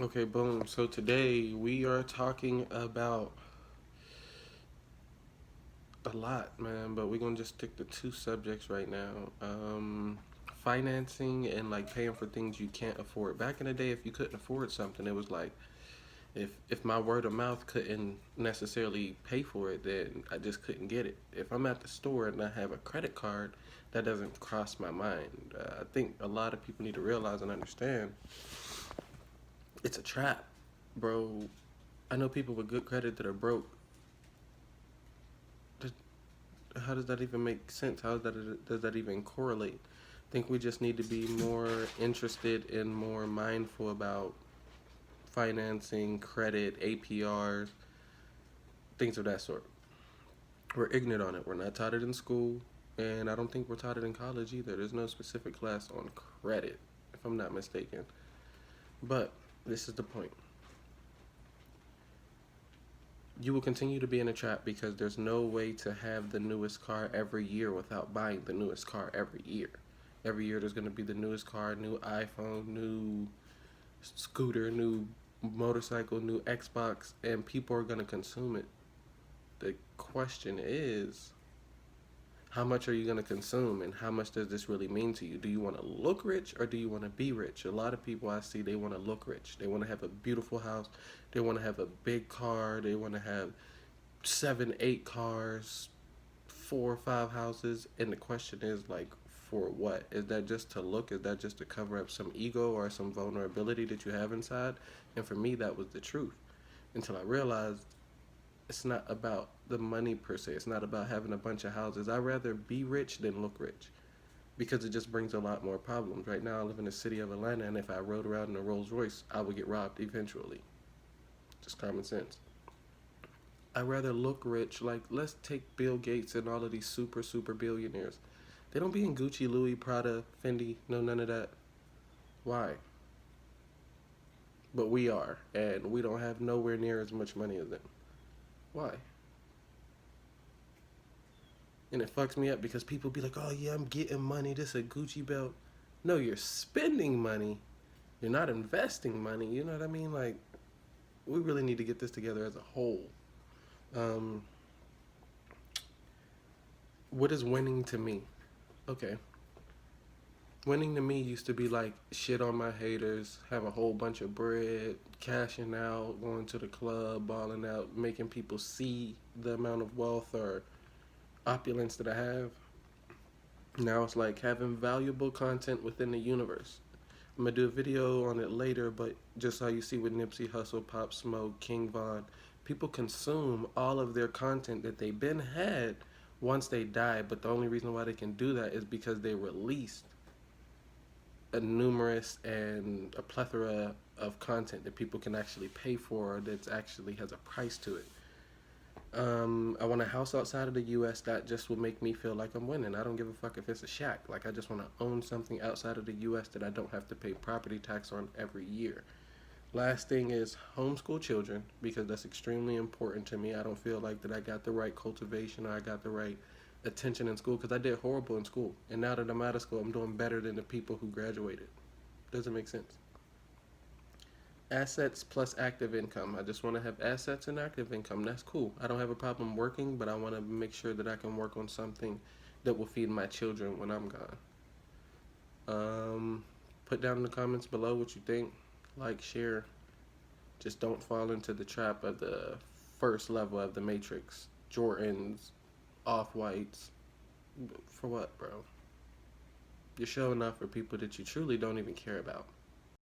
Okay, boom. So today we are talking about a lot, man, but we're gonna just stick to two subjects right now. Financing and like paying for things you can't afford. Back in the day, if you couldn't afford something, it was like if my word of mouth couldn't necessarily pay for it, then I just couldn't get it. If I'm at the store and I have a credit card, that doesn't cross my mind. I think a lot of people need to realize and understand it's a trap, bro. I know people with good credit that are broke. How does that even make sense? Does that even correlate? I think we just need to be more interested and more mindful about financing, credit, APRs, things of that sort. We're ignorant on it. We're not taught it in school, and I don't think we're taught it in college either. There's no specific class on credit, if I'm not mistaken. But this is the point. You will continue to be in a trap because there's no way to have the newest car every year without buying the newest car every year. Every year there's going to be the newest car, new iPhone, new scooter, new motorcycle, new Xbox, and people are going to consume it. The question is, how much are you going to consume and how much does this really mean to you? Do you want to look rich or do you want to be rich? A lot of people I see, they want to look rich. They want to have a beautiful house. They want to have a big car. They want to have seven, eight cars, four or five houses. And the question is like, for what? Is that just to look? Is that just to cover up some ego or some vulnerability that you have inside? And for me, that was the truth until I realized it's not about the money per se. It's not about having a bunch of houses. I'd rather be rich than look rich because it just brings a lot more problems. Right now, I live in the city of Atlanta, and if I rode around in a Rolls Royce, I would get robbed eventually. Just common sense. I'd rather look rich. Like, let's take Bill Gates and all of these super, super billionaires. They don't be in Gucci, Louis, Prada, Fendi, no, none of that. Why? But we are, and we don't have nowhere near as much money as them. Why? And it fucks me up because people be like, "Oh yeah, I'm getting money. This a Gucci belt." No, you're spending money. You're not investing money. You know what I mean? Like, we really need to get this together as a whole. Um, what is winning to me? Okay, winning to me used to be like shit on my haters, have a whole bunch of bread, cashing out, going to the club, balling out, making people see the amount of wealth or opulence that I have. Now it's like having valuable content within the universe. I'm gonna do a video on it later, but just how you see with Nipsey Hussle, Pop Smoke, King Von, people consume all of their content that they've been had once they die. But the only reason why they can do that is because they released a numerous and a plethora of content that people can actually pay for that actually has a price to it. I want a house outside of the U.S. that just will make me feel like I'm winning. I don't give a fuck if it's a shack. Like I just want to own something outside of the U.S. that I don't have to pay property tax on every year. Last thing is homeschool children because that's extremely important to me. I don't feel like that I got the right cultivation or I got the right attention in school because I did horrible in school. And now that I'm out of school, I'm doing better than the people who graduated. Doesn't make sense. Assets plus active income. I just want to have assets and active income. That's cool. I don't have a problem working, but I want to make sure that I can work on something that will feed my children when I'm gone. Um, Put down in the comments below what you think. Like, share. Just don't fall into the trap of the first level of the Matrix. Jordans, Off Whites. For what, bro? You're showing off for people that you truly don't even care about.